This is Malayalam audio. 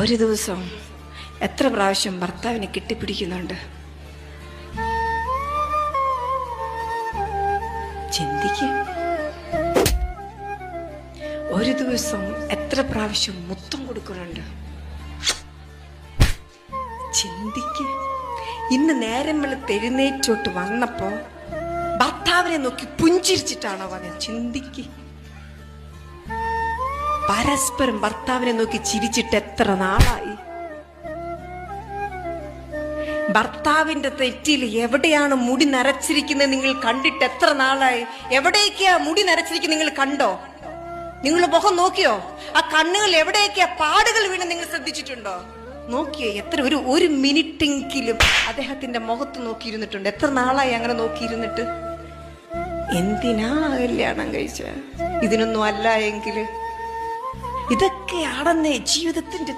ഒരു ദിവസം എത്ര പ്രാവശ്യം ഭർത്താവിനെ കെട്ടിപ്പിടിക്കുന്നുണ്ട്? ചിന്തിക്ക്. ഒരു ദിവസം എത്ര പ്രാവശ്യം മുത്തം കൊടുക്കുന്നുണ്ട്? ചിന്തിക്ക്. ഇന്ന് നേരം വെളുത്ത് എഴുന്നേറ്റോട്ട് വന്നപ്പോ ഭർത്താവിനെ നോക്കി പുഞ്ചിരിച്ചിട്ടാണോ വന്നത്? ചിന്തിക്ക്. പരസ്പരം ഭർത്താവിനെ നോക്കി ചിരിച്ചിട്ട് എത്ര നാളായി? ഭർത്താവിന്റെ തെറ്റിൽ എവിടെയാണ് മുടി നരച്ചിരിക്കുന്നത് നിങ്ങൾ കണ്ടിട്ട് എത്ര നാളായി? എവിടേക്കാ മുടി നരച്ചിരിക്കുന്നത് നിങ്ങൾ കണ്ടോ? നിങ്ങൾ മുഖം നോക്കിയോ? ആ കണ്ണുകൾ എവിടേക്കാ പാടുകൾ വീണ് നിങ്ങൾ ശ്രദ്ധിച്ചിട്ടുണ്ടോ? നോക്കിയേ, എത്ര ഒരു മിനിറ്റെങ്കിലും അദ്ദേഹത്തിന്റെ മുഖത്ത് നോക്കിയിരുന്നിട്ടുണ്ട്? എത്ര നാളായി അങ്ങനെ നോക്കിയിരുന്നിട്ട്? എന്തിനാ കല്യാണം കഴിച്ച? ഇതിനൊന്നും അല്ല എങ്കില് ഇതൊക്കെയാണെന്നേ ജീവിതത്തിന്റെ